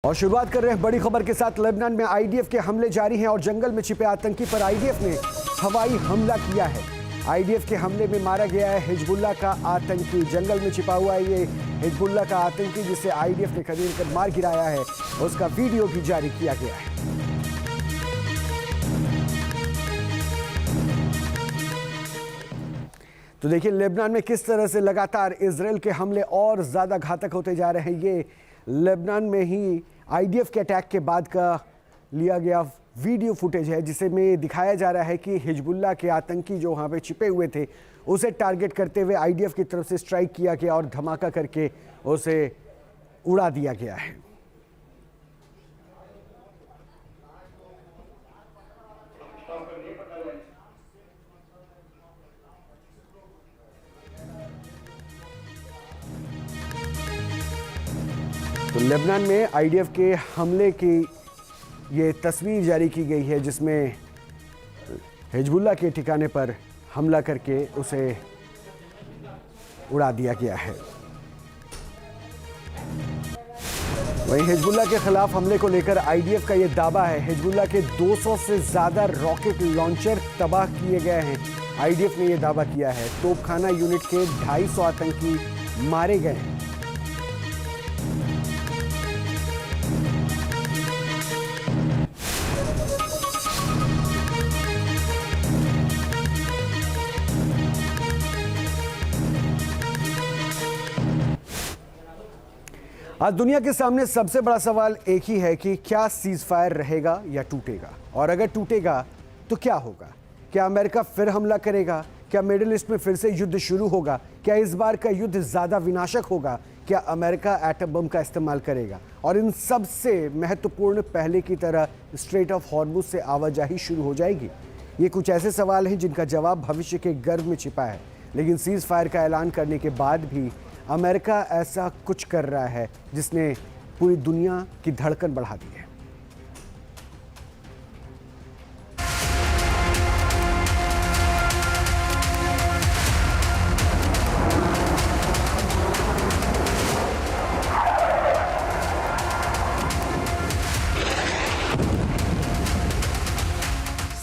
और शुरुआत कर रहे हैं बड़ी खबर के साथ। लेबनान में आईडीएफ के हमले जारी हैं और जंगल में छिपे आतंकी पर आईडीएफ ने हवाई हमला किया है। आईडीएफ के हमले में मारा गया है हिजबुल्लाह का आतंकी। जंगल में छिपा हुआ है ये हिजबुल्लाह का आतंकी जिसे आईडीएफ ने खदेड़ कर मार गिराया है। उसका वीडियो भी जारी किया गया है। तो देखिए लेबनान में किस तरह से लगातार इजराइल के हमले और ज़्यादा घातक होते जा रहे हैं। ये लेबनान में ही आईडीएफ के अटैक के बाद का लिया गया वीडियो फुटेज है जिसमें दिखाया जा रहा है कि हिजबुल्लाह के आतंकी जो वहाँ पे छिपे हुए थे उसे टारगेट करते हुए आईडीएफ की तरफ से स्ट्राइक किया गया और धमाका करके उसे उड़ा दिया गया है। तो लेबनान में आईडीएफ के हमले की ये तस्वीर जारी की गई है जिसमें हिजबुल्लाह के ठिकाने पर हमला करके उसे उड़ा दिया गया है। वहीं हिजबुल्लाह के खिलाफ हमले को लेकर आईडीएफ का ये दावा है। हिजबुल्लाह के 200 से ज़्यादा रॉकेट लॉन्चर तबाह किए गए हैं। आईडीएफ ने यह दावा किया है। तोपखाना यूनिट के 250 आतंकी मारे गए हैं। आज दुनिया के सामने सबसे बड़ा सवाल एक ही है कि क्या सीज फायर रहेगा या टूटेगा, और अगर टूटेगा तो क्या होगा। क्या अमेरिका फिर हमला करेगा? क्या मिडिल ईस्ट में फिर से युद्ध शुरू होगा? क्या इस बार का युद्ध ज़्यादा विनाशक होगा? क्या अमेरिका एटम बम का इस्तेमाल करेगा? और इन सबसे महत्वपूर्ण पहले की तरह स्ट्रेट ऑफ हॉर्मुज से आवाजाही शुरू हो जाएगी? ये कुछ ऐसे सवाल हैं जिनका जवाब भविष्य के गर्भ में छिपा है। लेकिन सीज फायर का ऐलान करने के बाद भी अमेरिका ऐसा कुछ कर रहा है जिसने पूरी दुनिया की धड़कन बढ़ा दी है।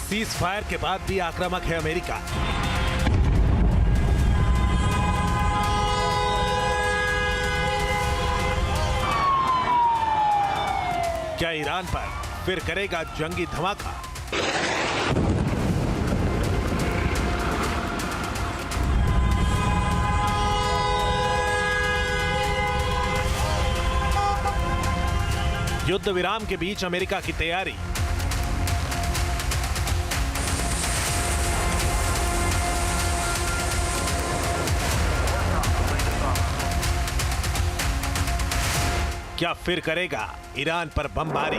सीज फायर के बाद भी आक्रामक है अमेरिका। क्या ईरान पर फिर करेगा जंगी धमाका? युद्ध विराम के बीच अमेरिका की तैयारी। क्या फिर करेगा ईरान पर बमबारी?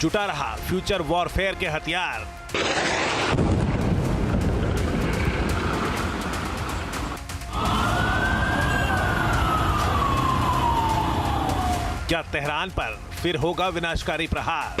जुटा रहा फ्यूचर वॉरफेयर के हथियार। क्या तेहरान पर फिर होगा विनाशकारी प्रहार?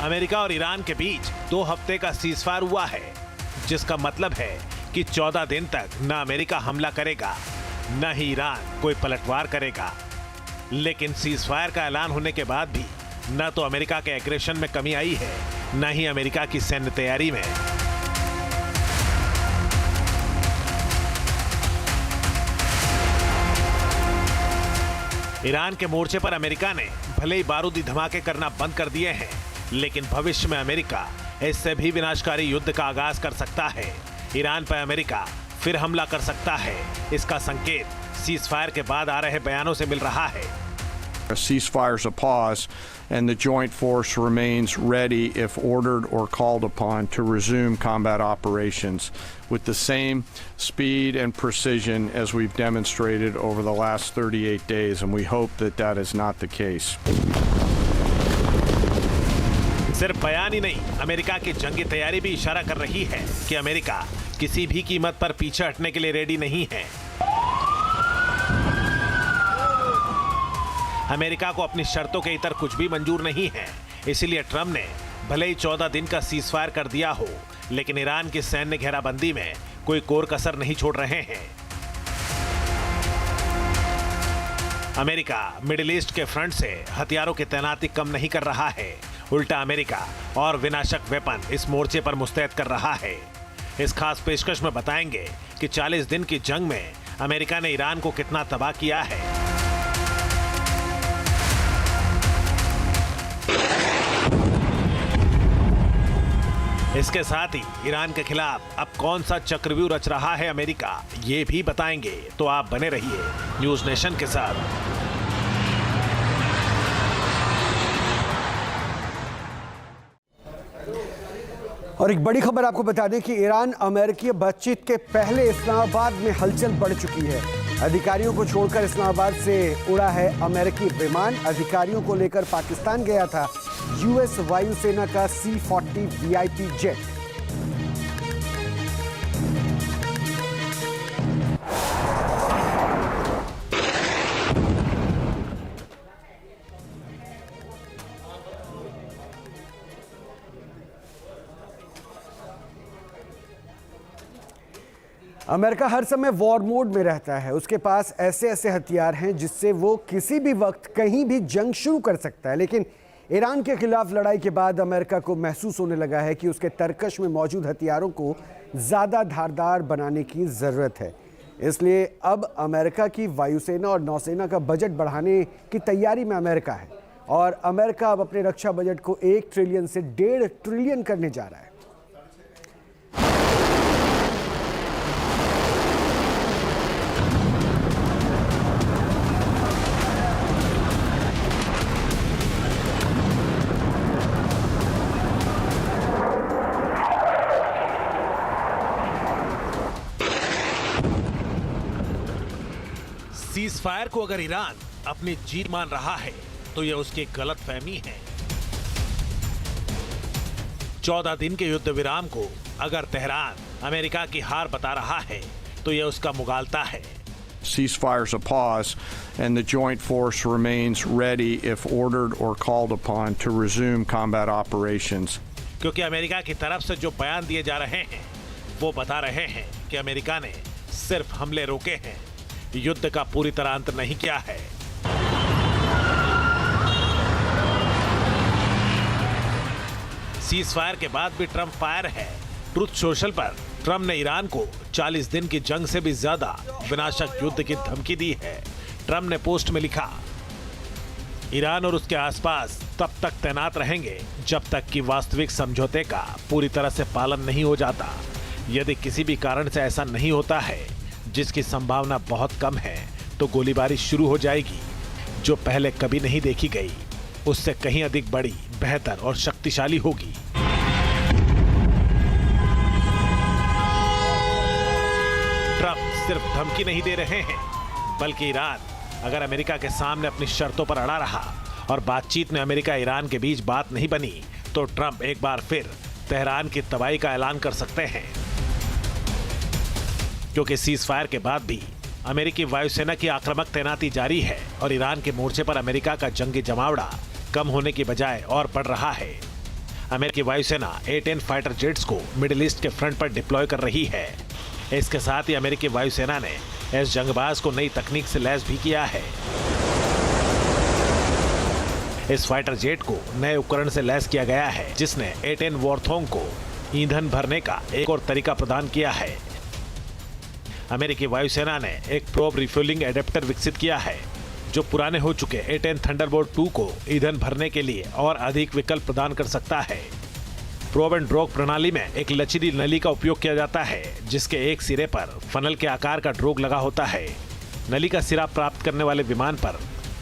अमेरिका और ईरान के बीच 2 हफ्ते का सीजफायर हुआ है जिसका मतलब है कि 14 दिन तक न अमेरिका हमला करेगा न ही ईरान कोई पलटवार करेगा। लेकिन सीजफायर का ऐलान होने के बाद भी न तो अमेरिका के एग्रेशन में कमी आई है न ही अमेरिका की सैन्य तैयारी में। ईरान के मोर्चे पर अमेरिका ने भले ही बारूदी धमाके करना बंद कर दिए हैं, लेकिन भविष्य में अमेरिका इससे भी विनाशकारी युद्ध का आगाज कर सकता है। ईरान पर अमेरिका फिर हमला कर सकता है। इसका संकेत सीजफायर के बाद आ रहे बयानों से मिल रहा है। A ceasefire is a pause, and the joint force remains ready if ordered or called upon to resume combat operations with the same speed and precision as we've demonstrated over the last 38 days, and we hope that that is not the case. सिर्फ बयान ही नहीं, America की जंगी तैयारी भी इशारा कर रही है कि अमेरिका किसी भी कीमत पर पीछे हटने के लिए रेडी नहीं है। अमेरिका को अपनी शर्तों के इतर कुछ भी मंजूर नहीं है। इसीलिए ट्रंप ने भले ही 14 दिन का सीजफायर कर दिया हो, लेकिन ईरान की सैन्य घेराबंदी में कोई कोर कसर नहीं छोड़ रहे हैं। अमेरिका मिडिल ईस्ट के फ्रंट से हथियारों की तैनाती कम नहीं कर रहा है, उल्टा अमेरिका और विनाशक वेपन इस मोर्चे पर मुस्तैद कर रहा है। इस खास पेशकश में बताएंगे कि 40 दिन की जंग में अमेरिका ने ईरान को कितना तबाह किया है। इसके साथ ही ईरान के खिलाफ अब कौन सा चक्रव्यूह रच रहा है अमेरिका, ये भी बताएंगे। तो आप बने रहिए न्यूज नेशन के साथ। और एक बड़ी खबर आपको बता दें कि ईरान अमेरिकी बातचीत के पहले इस्लामाबाद में हलचल बढ़ चुकी है। अधिकारियों को छोड़कर इस्लामाबाद से उड़ा है अमेरिकी विमान। अधिकारियों को लेकर पाकिस्तान गया था यूएस वायुसेना का C-40 VIP जेट। अमेरिका हर समय वॉर मोड में रहता है। उसके पास ऐसे ऐसे हथियार हैं जिससे वो किसी भी वक्त कहीं भी जंग शुरू कर सकता है। लेकिन ईरान के खिलाफ लड़ाई के बाद अमेरिका को महसूस होने लगा है कि उसके तरकश में मौजूद हथियारों को ज़्यादा धारदार बनाने की ज़रूरत है। इसलिए अब अमेरिका की वायुसेना और नौसेना का बजट बढ़ाने की तैयारी में अमेरिका है और अमेरिका अब अपने रक्षा बजट को 1 ट्रिलियन से 1.5 ट्रिलियन करने जा रहा है। सीजफायर को अगर ईरान अपनी जीत मान रहा है तो यह उसकी गलतफहमी है। 14 दिन के युद्ध विराम को अगर तेहरान अमेरिका की हार बता रहा है तो यह उसका मुगालता है। Ceasefire is a pause, and the joint force remains ready if ordered or called upon to resume combat operations. क्योंकि अमेरिका की तरफ से जो बयान दिए जा रहे हैं वो बता रहे हैं कि अमेरिका ने सिर्फ हमले रोके हैं, युद्ध का पूरी तरह अंत नहीं किया है। सीजफायर के बाद भी ट्रंप फायर है। ट्रुथ सोशल पर ट्रंप ने ईरान को 40 दिन की जंग से भी ज्यादा विनाशक युद्ध की धमकी दी है। ट्रंप ने पोस्ट में लिखा, ईरान और उसके आसपास तब तक तैनात रहेंगे जब तक कि वास्तविक समझौते का पूरी तरह से पालन नहीं हो जाता। यदि किसी भी कारण से ऐसा नहीं होता है, जिसकी संभावना बहुत कम है, तो गोलीबारी शुरू हो जाएगी, जो पहले कभी नहीं देखी गई, उससे कहीं अधिक बड़ी, बेहतर और शक्तिशाली होगी। ट्रंप सिर्फ धमकी नहीं दे रहे हैं, बल्कि ईरान अगर अमेरिका के सामने अपनी शर्तों पर अड़ा रहा और बातचीत में अमेरिका ईरान के बीच बात नहीं बनी, तो ट्रंप एक बार फिर तेहरान की तबाही का ऐलान कर सकते हैं। क्योंकि सीजफायर के बाद भी अमेरिकी वायुसेना की आक्रामक तैनाती जारी है और ईरान के मोर्चे पर अमेरिका का जंगी जमावड़ा कम होने की बजाय और बढ़ रहा है। अमेरिकी वायुसेना A-10 फाइटर जेट्स को मिडिल ईस्ट के फ्रंट पर डिप्लॉय कर रही है। इसके साथ ही अमेरिकी वायुसेना ने इस जंगबाज को नई तकनीक से लैस भी किया है। इस फाइटर जेट को नए उपकरण से लैस किया गया है, जिसने A-10 वॉर्थोंग को ईंधन भरने का एक और तरीका प्रदान किया है। अमेरिकी वायुसेना ने एक प्रोब रिफ्यूलिंग एडेप्टर विकसित किया है, जो पुराने हो चुके A-10 थंडरबोल्ट 2 को ईंधन भरने के लिए और अधिक विकल्प प्रदान कर सकता है। प्रोब एंड ड्रॉग प्रणाली में एक लचीली नली का उपयोग किया जाता है, जिसके एक सिरे पर फनल के आकार का ड्रॉग लगा होता है। नली का सिरा प्राप्त करने वाले विमान पर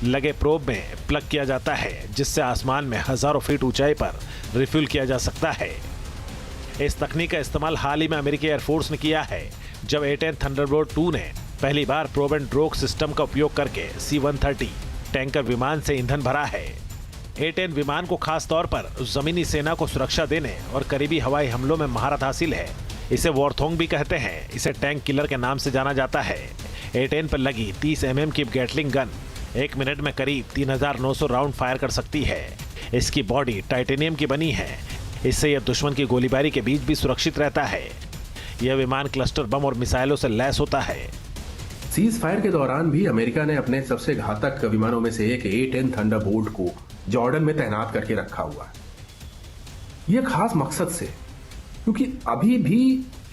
लगे प्रोब में प्लग किया जाता है, जिससे आसमान में हजारों फीट ऊंचाई पर रिफ्यूल किया जा सकता है। इस तकनीक का इस्तेमाल हाल ही में अमेरिकी एयरफोर्स ने किया है, जब A-10 थंडरबर्ड 2 ने पहली बार प्रोब एंड ड्रोग सिस्टम का उपयोग करके C-130 टैंकर विमान से ईंधन भरा है। A-10 विमान को खास तौर पर जमीनी सेना को सुरक्षा देने और करीबी हवाई हमलों में महारत हासिल है। इसे वॉरथोंग भी कहते हैं। इसे टैंक किलर के नाम से जाना जाता है। A-10 पर लगी 30 mm की गैटलिंग गन 1 मिनट में करीब 3900 राउंड फायर कर सकती है। इसकी बॉडी टाइटेनियम की बनी है, इससे यह दुश्मन की गोलीबारी के बीच भी सुरक्षित रहता है। यह विमान क्लस्टर बम और मिसाइलों से लैस होता है। सीज फायर के दौरान भी अमेरिका ने अपने सबसे घातक विमानों में से एक A-10 थंडरबोल्ट को जॉर्डन में तैनात करके रखा हुआ है। यह खास मकसद से, क्योंकि अभी भी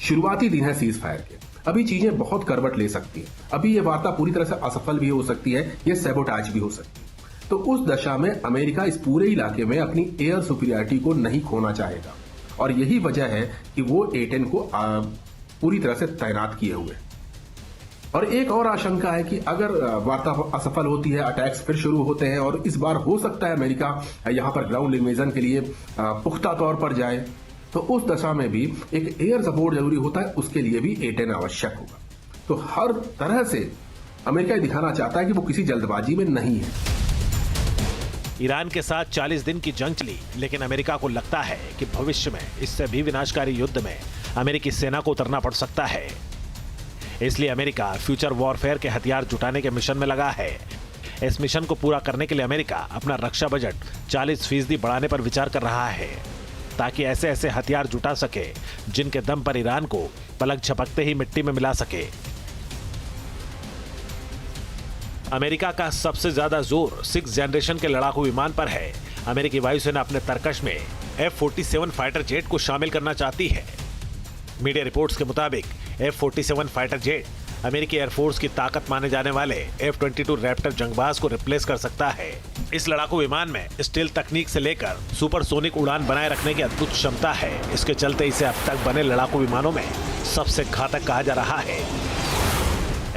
शुरुआती दिन है सीज फायर के, अभी चीजें बहुत करवट ले सकती हैं। अभी यह वार्ता पूरी तरह से असफल भी हो सकती है, यह सैबोटाज भी हो सकती है। तो उस दशा में अमेरिका इस पूरे इलाके में अपनी एयर सुपीरियरिटी को नहीं खोना चाहेगा, और यही वजह है कि वो A-10 को पूरी तरह से तैनात किए हुए। और एक और आशंका है कि अगर वार्ता असफल होती है, अटैक्स फिर शुरू होते हैं, और इस बार हो सकता है अमेरिका यहां पर ग्राउंड इन्वेजन के लिए पुख्ता तौर पर जाए, तो उस दशा में भी एक एयर सपोर्ट जरूरी होता है, उसके लिए भी A-10 आवश्यक होगा। तो हर तरह से अमेरिका दिखाना चाहता है कि वो किसी जल्दबाजी में नहीं है। ईरान के साथ 40 दिन की जंग चली, लेकिन अमेरिका को लगता है कि भविष्य में इससे भी विनाशकारी युद्ध में अमेरिकी सेना को उतरना पड़ सकता है। इसलिए अमेरिका फ्यूचर वॉरफेयर के हथियार जुटाने के मिशन में लगा है। इस मिशन को पूरा करने के लिए अमेरिका अपना रक्षा बजट 40% बढ़ाने पर विचार कर रहा है, ताकि ऐसे ऐसे हथियार जुटा सके जिनके दम पर ईरान को पलक झपकते ही मिट्टी में मिला सके। अमेरिका का सबसे ज्यादा जोर 6th जनरेशन के लड़ाकू विमान पर है। अमेरिकी वायुसेना अपने तरकश में F-47 फाइटर जेट को शामिल करना चाहती है। मीडिया रिपोर्ट्स के मुताबिक F-47 फाइटर जेट अमेरिकी एयरफोर्स की ताकत माने जाने वाले F-22 रैप्टर जंगबाज को रिप्लेस कर सकता है। इस लड़ाकू विमान में स्टील्थ तकनीक से लेकर सुपरसोनिक उड़ान बनाए रखने की अद्भुत क्षमता है। इसके चलते इसे अब तक बने लड़ाकू विमानों में सबसे घातक कहा जा रहा है।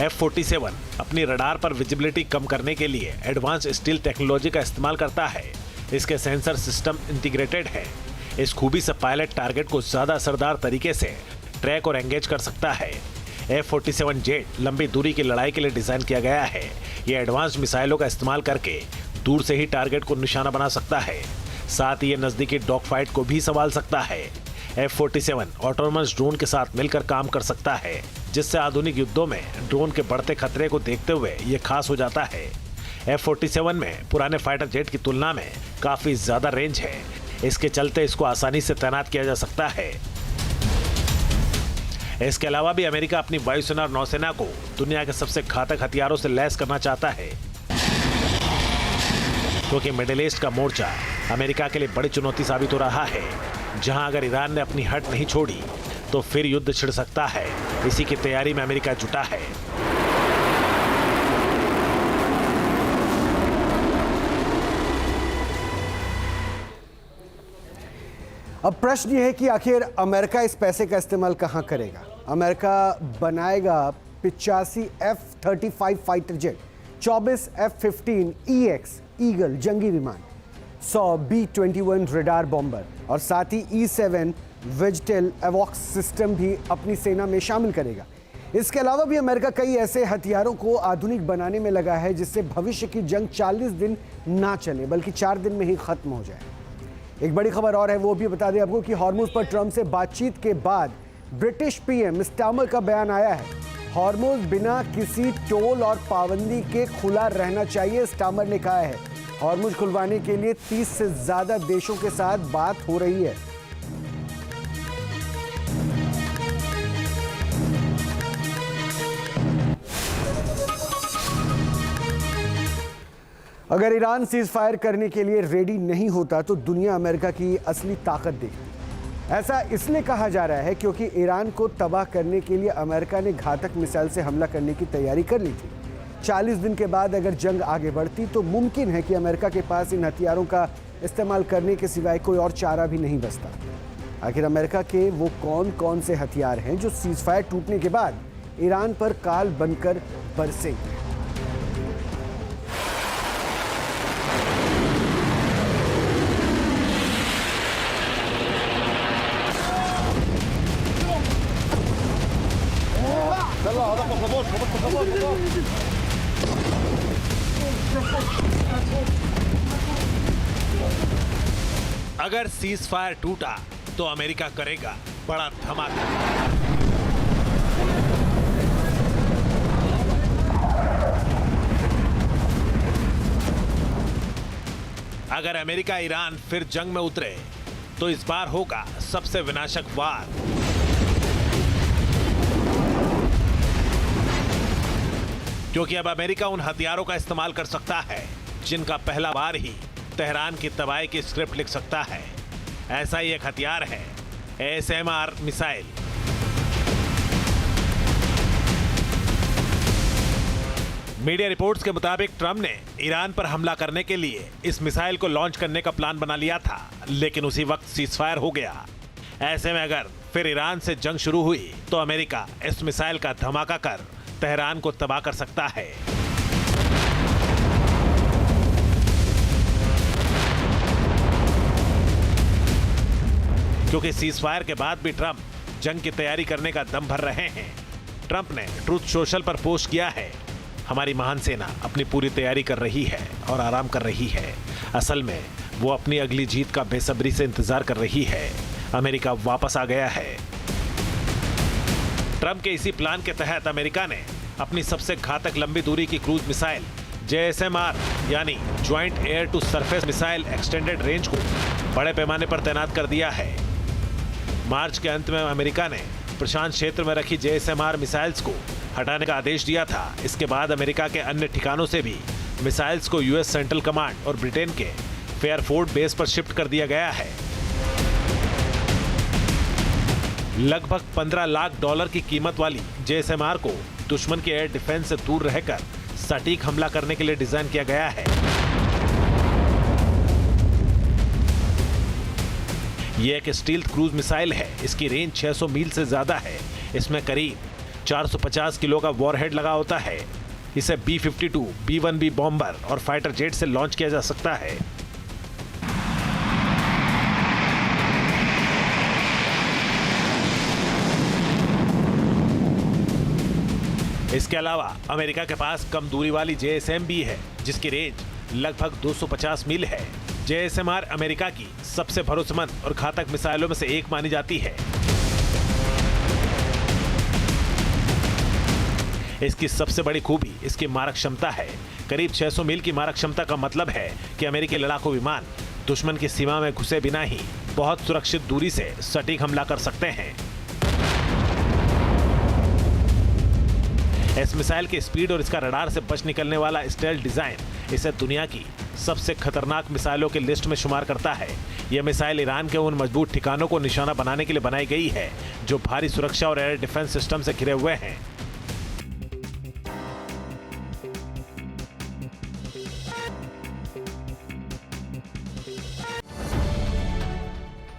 F-47 अपनी रडार पर विजिबिलिटी कम करने के लिए एडवांस स्टील टेक्नोलॉजी का इस्तेमाल करता है। इसके सेंसर सिस्टम इंटीग्रेटेड है। इस खूबी से पायलट टारगेट को ज्यादा असरदार तरीके से ट्रैक और एंगेज कर सकता है। F-47 जेट लंबी दूरी की लड़ाई के लिए डिजाइन किया गया है। यह एडवांस मिसाइलों का इस्तेमाल करके दूर से ही टारगेट को निशाना बना सकता है। साथ ही यह नजदीकी डॉग फाइट को भी संभाल सकता है। F-47 ऑटोनमस ड्रोन के साथ मिलकर काम कर सकता है, जिससे आधुनिक युद्धों में ड्रोन के बढ़ते खतरे को देखते हुए यह खास हो जाता है। F-47 में पुराने फाइटर जेट की तुलना में काफी ज्यादा रेंज है। इसके चलते इसको आसानी से तैनात किया जा सकता है। इसके अलावा भी अमेरिका अपनी वायुसेना और नौसेना को दुनिया के सबसे घातक हथियारों से लैस करना चाहता है, क्योंकि मिडिल ईस्ट का मोर्चा अमेरिका के लिए बड़ी चुनौती साबित हो रहा है। जहां अगर ईरान ने अपनी हट नहीं छोड़ी तो फिर युद्ध छिड़ सकता है। इसी की तैयारी में अमेरिका जुटा है। अब प्रश्न ये है कि आखिर अमेरिका इस पैसे का इस्तेमाल कहां करेगा। अमेरिका बनाएगा 85 F-35 fighter jet, 24 F-15 EX Eagle जंगी विमान, 100 B-21 रडार बॉम्बर और साथ ही E-7 वेजिटेल एवॉक्स सिस्टम भी अपनी सेना में शामिल करेगा। इसके अलावा भी अमेरिका कई ऐसे हथियारों को आधुनिक बनाने में लगा है जिससे भविष्य की जंग 40 दिन ना चले बल्कि 4 दिन में ही खत्म हो जाए। एक बड़ी खबर और है, वो भी बता दें आपको कि हॉर्मुज पर ट्रंप से बातचीत के बाद ब्रिटिश पीएम स्टामर का बयान आया है। हॉर्मुज बिना किसी टोल और पाबंदी के खुला रहना चाहिए, स्टामर ने कहा है। हॉर्मुज खुलवाने के लिए 30 से ज्यादा देशों के साथ बात हो रही है। अगर ईरान सीज फायर करने के लिए रेडी नहीं होता तो दुनिया अमेरिका की असली ताकत देखती। ऐसा इसलिए कहा जा रहा है क्योंकि ईरान को तबाह करने के लिए अमेरिका ने घातक मिसाइल से हमला करने की तैयारी कर ली थी। 40 दिन के बाद अगर जंग आगे बढ़ती तो मुमकिन है कि अमेरिका के पास इन हथियारों का इस्तेमाल करने के सिवाय कोई और चारा भी नहीं बचता। आखिर अमेरिका के वो कौन कौन से हथियार हैं जो सीज फायर टूटने के बाद ईरान पर काल बनकर बरसेंगे। अगर सीज फायर टूटा तो अमेरिका करेगा बड़ा धमाका। अगर अमेरिका ईरान फिर जंग में उतरे तो इस बार होगा सबसे विनाशक वार। क्योंकि अब अमेरिका उन हथियारों का इस्तेमाल कर सकता है जिनका पहला बार ही तेहरान की तबाही की स्क्रिप्ट लिख सकता है। ऐसा ही एक हथियार है ASMR मिसाइल। मीडिया रिपोर्ट्स के मुताबिक ट्रंप ने ईरान पर हमला करने के लिए इस मिसाइल को लॉन्च करने का प्लान बना लिया था, लेकिन उसी वक्त सीजफायर हो गया। ऐसे में अगर फिर ईरान से जंग शुरू हुई तो अमेरिका इस मिसाइल का धमाका कर तेहरान को तबाह कर सकता है। क्योंकि सीजफायर के बाद भी ट्रंप जंग की तैयारी करने का दम भर रहे हैं। ट्रंप ने ट्रूथ सोशल पर पोस्ट किया है, हमारी महान सेना अपनी पूरी तैयारी कर रही है और आराम कर रही है। असल में वो अपनी अगली जीत का बेसब्री से इंतजार कर रही है। अमेरिका वापस आ गया है। ट्रंप के इसी प्लान के तहत अमेरिका ने अपनी सबसे घातक लंबी दूरी की क्रूज मिसाइल JSMR यानी joint air to surface missile extended range को बड़े पैमाने पर तैनात कर दिया है। मार्च के अंत में अमेरिका ने प्रशांत क्षेत्र में रखी JSMR मिसाइल्स को हटाने का आदेश दिया था। इसके बाद अमेरिका के अन्य ठिकानों से भी मिसाइल्स को US सेंट्रल कमांड और ब्रिटेन के फेयरफोर्ड बेस पर शिफ्ट कर दिया गया है। लगभग $15 लाख की कीमत वाली JSMR को दुश्मन के एयर डिफेंस से दूर रहकर सटीक हमला करने के लिए डिजाइन किया गया है। यह एक स्टील्थ क्रूज मिसाइल है। इसकी रेंज 600 मील से ज्यादा है। इसमें करीब 450 किलो का वॉरहेड लगा होता है। इसे B-52, B-1B बॉम्बर और फाइटर जेट से लॉन्च किया जा सकता है। इसके अलावा अमेरिका के पास कम दूरी वाली JSM भी है, जिसकी रेंज लगभग 250 मील है। JSMR अमेरिका की सबसे भरोसेमंद और घातक मिसाइलों में से एक मानी जाती है। इसकी सबसे बड़ी खूबी इसकी मारक क्षमता है। करीब 600 मील की मारक क्षमता का मतलब है कि अमेरिकी लड़ाकू विमान दुश्मन की सीमा में घुसे बिना ही बहुत सुरक्षित दूरी से सटीक हमला कर सकते हैं। इस मिसाइल की स्पीड और इसका रडार से बच निकलने वाला स्टेल्थ डिजाइन इसे दुनिया की सबसे खतरनाक मिसाइलों की लिस्ट में शुमार करता है। यह मिसाइल ईरान के उन मजबूत ठिकानों को निशाना बनाने के लिए बनाई गई है जो भारी सुरक्षा और एयर डिफेंस सिस्टम से घिरे हुए हैं।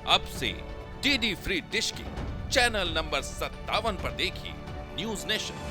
अब से DD फ्री डिश की चैनल नंबर 57 पर देखिए न्यूज नेशन।